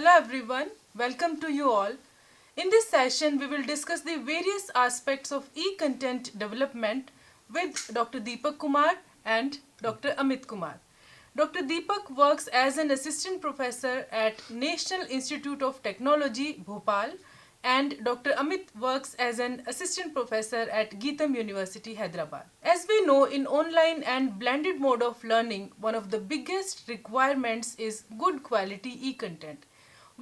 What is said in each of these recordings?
Hello everyone, welcome to you all. In this session, we will discuss the various aspects of e-content development with Dr. Deepak Kumar and Dr. Amit Kumar. Dr. Deepak works as an assistant professor at National Institute of Technology, Bhopal, and Dr. Amit works as an assistant professor at Geetam University, Hyderabad. As we know, in online and blended mode of learning, one of the biggest requirements is good quality e-content,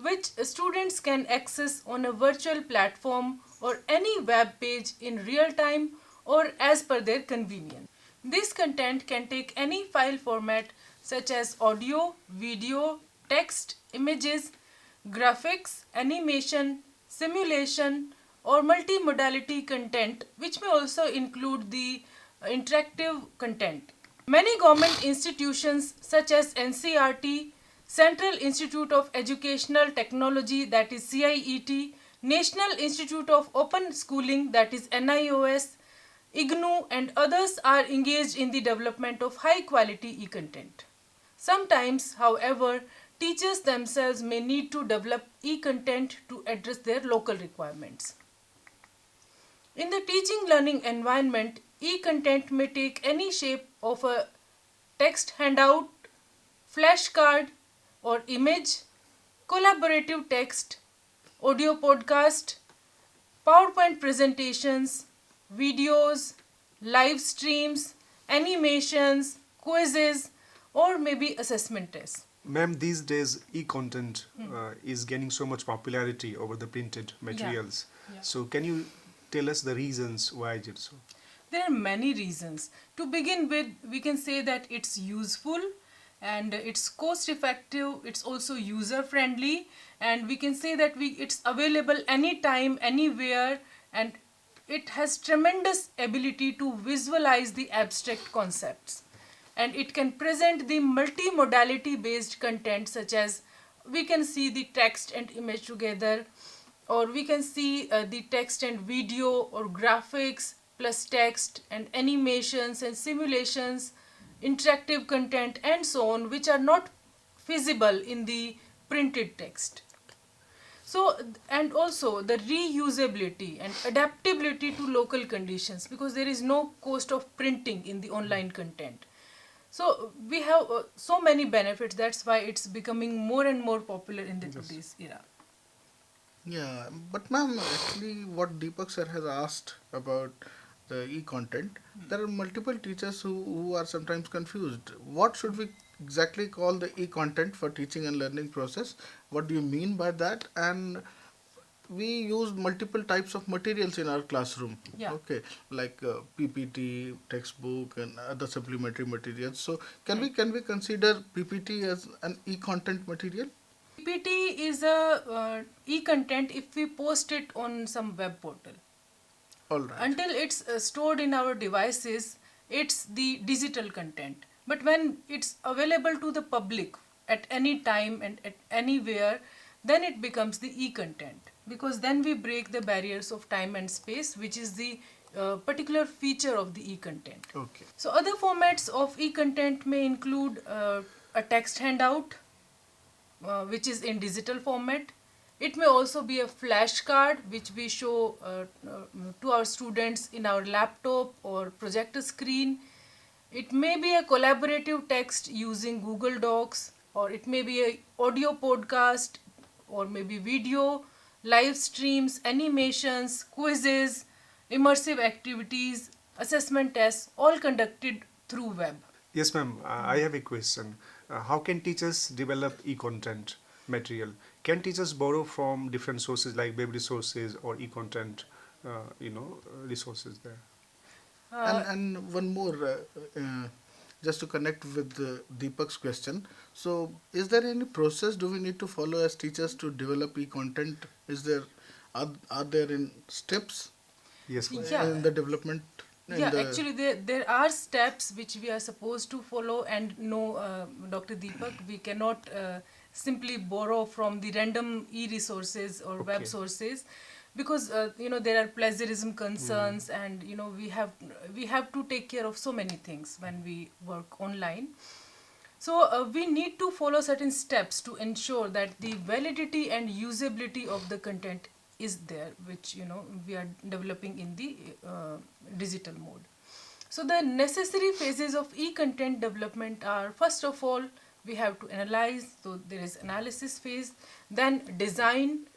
which students can access on a virtual platform or any web page in real time or as per their convenience. This content can take any file format such as audio, video, text, images, graphics, animation, simulation, or multimodality content, which may also include the interactive content. Many government institutions such as NCRT, Central Institute of Educational Technology, that is CIET, National Institute of Open Schooling, that is NIOS, IGNOU, and others are engaged in the development of high quality e-content. Sometimes, however, teachers themselves may need to develop e-content to address their local requirements. In the teaching learning environment, e-content may take any shape of a text handout, flashcard or image, collaborative text, audio podcast, PowerPoint presentations, videos, live streams, animations, quizzes, or maybe assessment tests. Ma'am, these days e-content is gaining so much popularity over the printed materials. Yeah. So can you tell us the reasons why is it so? There are many reasons. To begin with, we can say that it's useful and it's cost effective, it's also user friendly, and we can say that it's available anytime, anywhere, and it has tremendous ability to visualize the abstract concepts, and it can present the multimodality based content, such as we can see the text and image together, or we can see the text and video or graphics plus text and animations and simulations, interactive content and so on, which are not feasible in the printed text. So, and also the reusability and adaptability to local conditions, because there is no cost of printing in the online content. So we have so many benefits. That's why it's becoming more and more popular in the today's era. Yeah, but ma'am, actually, what Deepak sir has asked about the e-content, there are multiple teachers who are sometimes confused. What should we exactly call the e-content for teaching and learning process? What do you mean by that? And we use multiple types of materials in our classroom. Yeah. Okay, like PPT, textbook, and other supplementary materials. So can we consider PPT as an e-content material? PPT is a e-content if we post it on some web portal. All right. Until it's stored in our devices, it's the digital content. But when it's available to the public at any time and at anywhere, then it becomes the e-content, because then we break the barriers of time and space, which is the particular feature of the e-content. Okay. So other formats of e-content may include a text handout, which is in digital format. It may also be a flashcard, which we show to our students in our laptop or projector screen. It may be a collaborative text using Google Docs, or it may be a audio podcast, or maybe video, live streams, animations, quizzes, immersive activities, assessment tests, all conducted through web. Yes, ma'am. I have a question. How can teachers develop e-content material? Can teachers borrow from different sources like web resources or e-content, resources there? And one more, just to connect with Deepak's question. So, is there any process do we need to follow as teachers to develop e-content? Are there in steps Yes, ma'am. Yeah. in the development? Actually, there are steps which we are supposed to follow, and no, Dr. Deepak, we cannot simply borrow from the random e-resources or web Okay. sources, because there are plagiarism concerns, and we have to take care of so many things when we work online. So we need to follow certain steps to ensure that the validity and usability of the content is there, which we are developing in the digital mode. So the necessary phases of e-content development are, first of all, we have to analyze. So there is analysis phase, then design,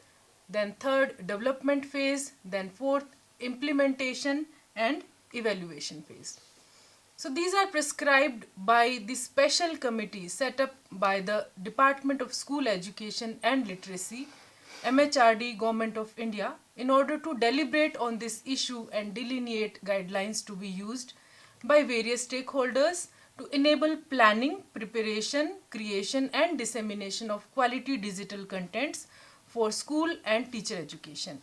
then third development phase, then fourth implementation and evaluation phase. So these are prescribed by the special committee set up by the Department of School Education and Literacy, MHRD, Government of India, in order to deliberate on this issue and delineate guidelines to be used by various stakeholders to enable planning, preparation, creation and dissemination of quality digital contents for school and teacher education.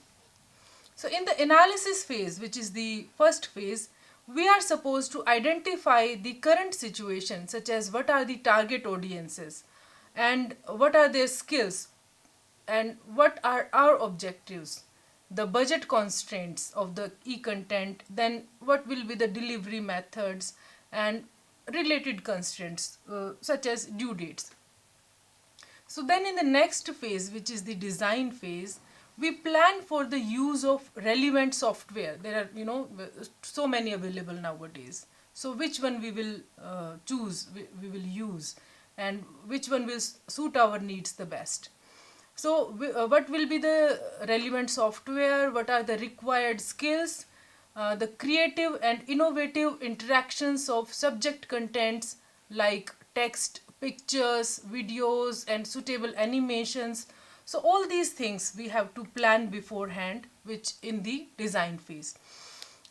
So in the analysis phase, which is the first phase, we are supposed to identify the current situation, such as what are the target audiences and what are their skills and what are our objectives, the budget constraints of the e-content, then what will be the delivery methods and related constraints such as due dates. So then in the next phase, which is the design phase, we plan for the use of relevant software. There are so many available nowadays. So which one we will choose, we will use, and which one will suit our needs the best. So what will be the relevant software, what are the required skills, the creative and innovative interactions of subject contents like text, pictures, videos and suitable animations. So all these things we have to plan beforehand, which in the design phase.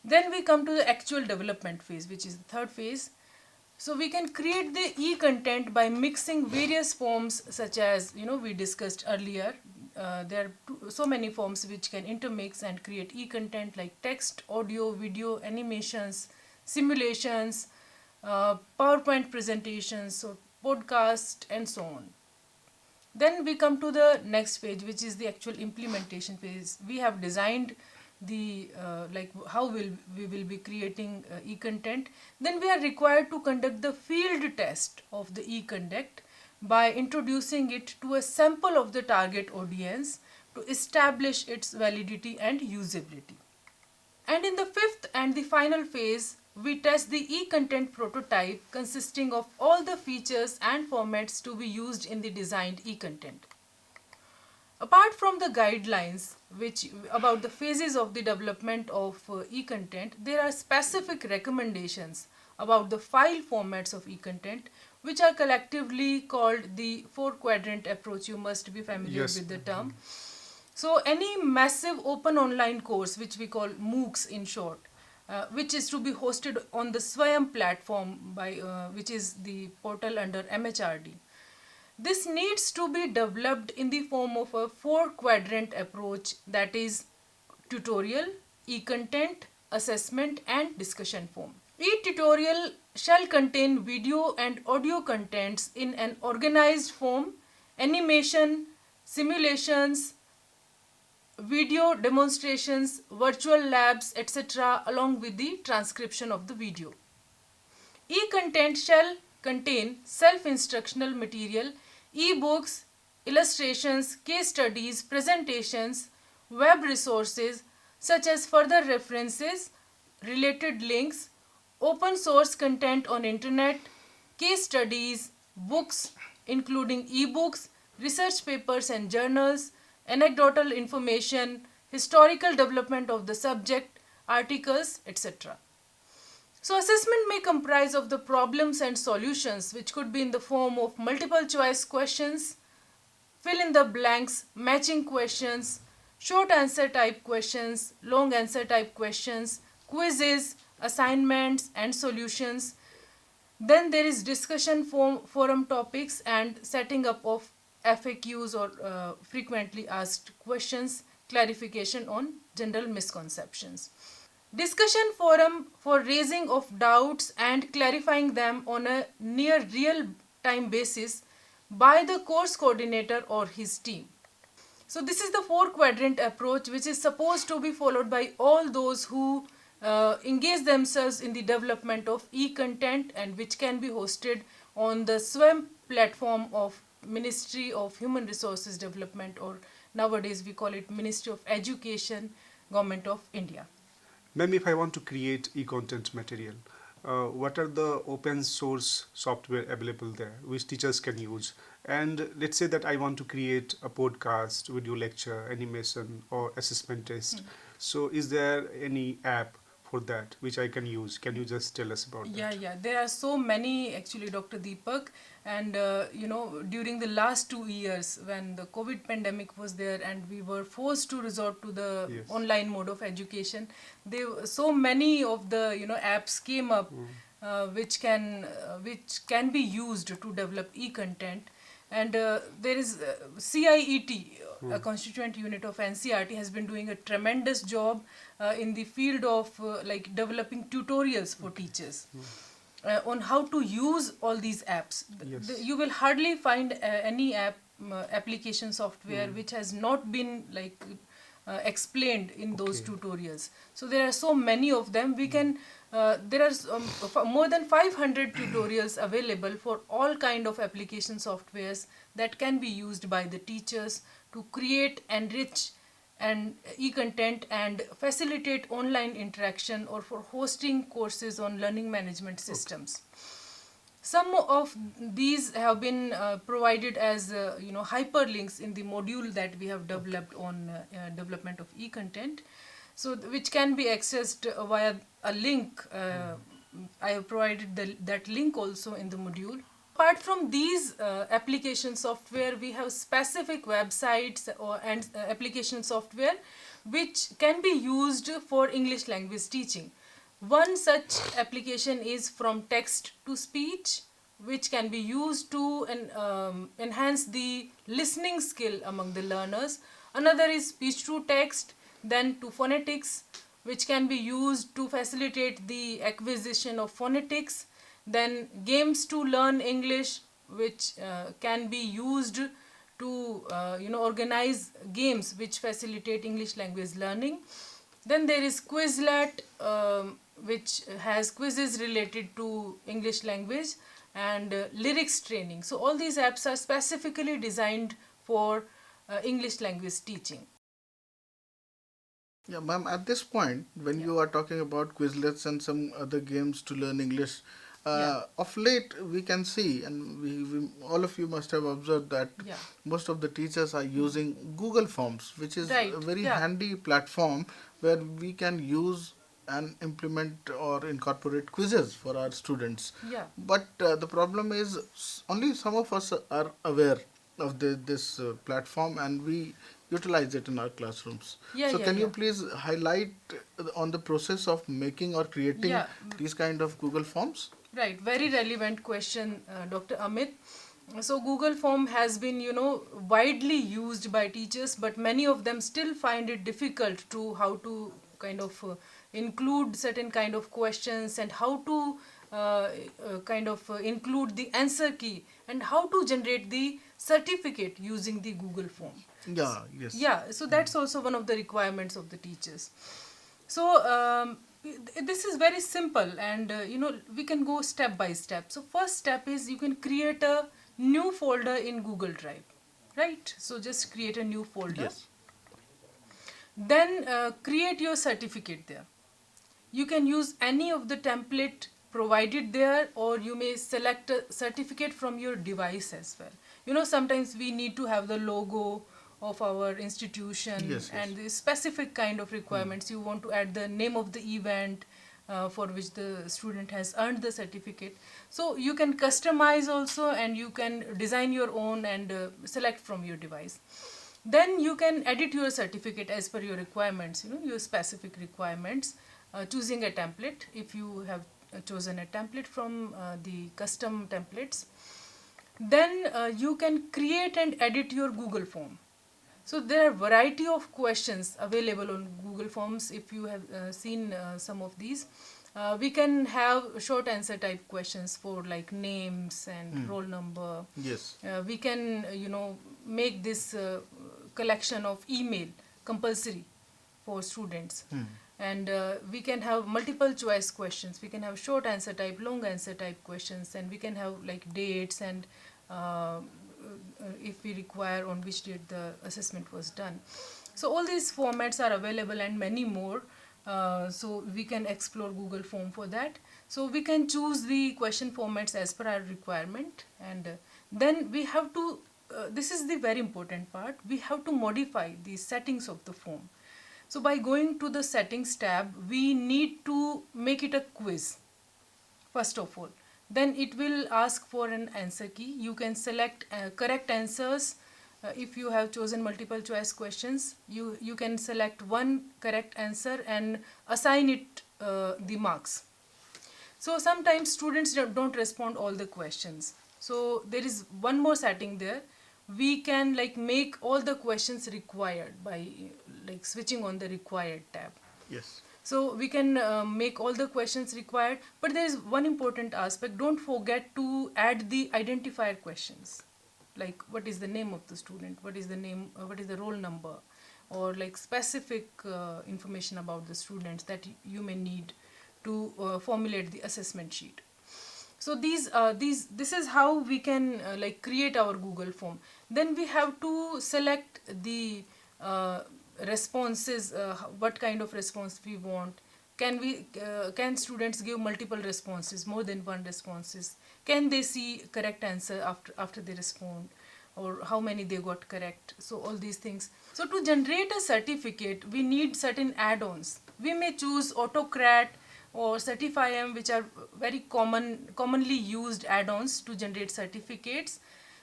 Then we come to the actual development phase, which is the third phase. So we can create the e-content by mixing various forms, such as we discussed earlier. There are so many forms which can intermix and create e-content like text, audio, video, animations, simulations, PowerPoint presentations, so podcast and so on. Then we come to the next phase, which is the actual implementation phase. We have designed the how we will be creating e-content. Then we are required to conduct the field test of the e-content by introducing it to a sample of the target audience to establish its validity and usability. And in the fifth and the final phase, we test the e-content prototype consisting of all the features and formats to be used in the designed e-content. Apart from the guidelines which about the phases of the development of e-content, there are specific recommendations about the file formats of e-content, which are collectively called the 4-quadrant approach. You must be familiar Yes. with the term. So any massive open online course, which we call MOOCs in short, which is to be hosted on the Swayam platform by which is the portal under MHRD. This needs to be developed in the form of a 4-quadrant approach, that is tutorial, e-content, assessment and discussion form. E-tutorial shall contain video and audio contents in an organized form, animation, simulations, video demonstrations, virtual labs, etc. along with the transcription of the video. E-content shall contain self-instructional material, e-books, illustrations, case studies, presentations, web resources such as further references, related links, open source content on internet, case studies, books including e-books, research papers and journals, anecdotal information, historical development of the subject, articles, etc. So assessment may comprise of the problems and solutions, which could be in the form of multiple choice questions, fill in the blanks, matching questions, short answer type questions, long answer type questions, quizzes, assignments and solutions. Then there is discussion forum topics and setting up of FAQs or frequently asked questions, clarification on general misconceptions. Discussion forum for raising of doubts and clarifying them on a near real time basis by the course coordinator or his team. So this is the 4-quadrant approach, which is supposed to be followed by all those who engage themselves in the development of e-content and which can be hosted on the SWAM platform of Ministry of Human Resources Development, or nowadays we call it Ministry of Education, Government of India. Ma'am, if I want to create e-content material, what are the open source software available there which teachers can use? And let's say that I want to create a podcast, video lecture, animation, or assessment test. So, is there any app for that which I can use? Can you just tell us about Yeah, that? yeah. There are so many actually, Dr. Deepak. And you know, during the last 2 years, when the COVID pandemic was there and we were forced to resort to the Yes. online mode of education, so many of the apps came up, which can be used to develop e-content. And there is CIET, a constituent unit of NCRT, has been doing a tremendous job in the field of like developing tutorials for teachers on how to use all these apps. Yes. You will hardly find any application software which has not been like explained in those Okay. tutorials. So there are so many of them. We can there are more than 500 tutorials available for all kind of application softwares that can be used by the teachers to create, enrich and e-content and facilitate online interaction, or for hosting courses on learning management systems. Some of these have been provided as hyperlinks in the module that we have developed on development of e-content, so which can be accessed via a link. I have provided that link also in the module. Apart from these application software, we have specific websites and application software which can be used for English language teaching. One such application is From Text to Speech, which can be used to enhance the listening skill among the learners. Another is Speech to Text, then to Phonetics, which can be used to facilitate the acquisition of phonetics. Then Games to Learn English, which can be used to organize games which facilitate English language learning. Then there is Quizlet, which has quizzes related to English language, and lyrics training. So all these apps are specifically designed for English language teaching. Yeah, ma'am, at this point, when you are talking about Quizlets and some other games to learn English, Yeah. of late we can see, and we all of you must have observed that Yeah. most of the teachers are using Google Forms, which is Right, a very yeah. handy platform where we can use and implement or incorporate quizzes for our students. Yeah. But the problem is only some of us are aware of this platform, and we utilize it in our classrooms. Yeah, So yeah, can you yeah. please highlight on the process of making or creating Yeah. these kind of Google Forms? Right, very relevant question, Dr. Amit. So Google Form has been, widely used by teachers, but many of them still find it difficult to how to kind of include certain kind of questions, and how to include the answer key, and how to generate the certificate using the Google Form. Yeah, yes. Yeah, so that's also one of the requirements of the teachers. So this is very simple, and we can go step by step. So first step is you can create a new folder in Google Drive, right? So just create a new folder. Yes. Then create your certificate there. You can use any of the template provided there, or you may select a certificate from your device as well. Sometimes we need to have the logo of our institution, Yes, yes. and the specific kind of requirements. You want to add the name of the event for which the student has earned the certificate. So you can customize also, and you can design your own and select from your device. Then you can edit your certificate as per your requirements, your specific requirements, choosing a template if you have chosen a template from the custom templates. Then you can create and edit your Google form. So there are variety of questions available on Google Forms. If you have seen some of these, we can have short answer type questions for like names and roll number. Yes. We can make this collection of email compulsory. for students. Hmm. And we can have multiple choice questions. We can have short answer type, long answer type questions, and we can have like dates and if we require on which date the assessment was done. So all these formats are available and many more. So we can explore Google Form for that. So we can choose the question formats as per our requirement, and then we have to, this is the very important part, we have to modify the settings of the form. So by going to the settings tab, we need to make it a quiz first of all. Then it will ask for an answer key. You can select correct answers. If you have chosen multiple choice questions, you can select one correct answer and assign it the marks. So sometimes students don't respond all the questions. So there is one more setting there. We can like make all the questions required by like switching on the required tab. Yes. So we can make all the questions required, but there is one important aspect. Don't forget to add the identifier questions, like what is the name of the student, what is the name, what is the roll number, or like specific information about the students that you may need to formulate the assessment sheet. So this is how we can like create our Google form. Then we have to select the responses, what kind of response we want. Can students give multiple responses, more than one responses? Can they see correct answer after they respond, or how many they got correct? So all these things. So to generate a certificate, we need certain add-ons. We may choose Autocrat or Certify-M, which are very commonly used add-ons to generate certificates.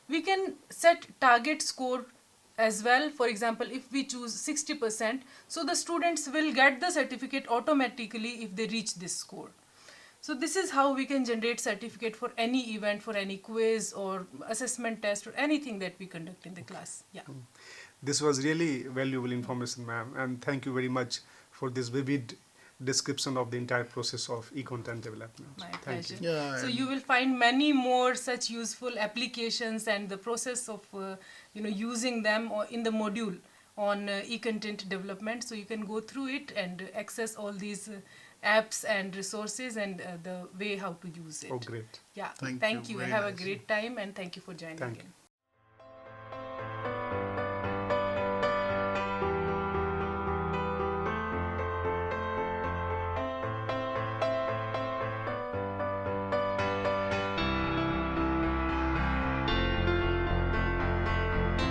We can set target score as well. For example, if we choose 60%, so the students will get the certificate automatically if they reach this score. So this is how we can generate certificate for any event, for any quiz or assessment test or anything that we conduct in the class. Yeah. This was really valuable information, ma'am, and thank you very much for this vivid description of the entire process of e-content development. My Thank pleasure. you. Yeah. So and- you will find many more such useful applications and the process of using them or in the module on e-content development. So you can go through it and access all these apps and resources and the way how to use it. Oh, great. Yeah. Thank Thank you. you. Very Have a nice. great time and thank you for joining Thank in. you.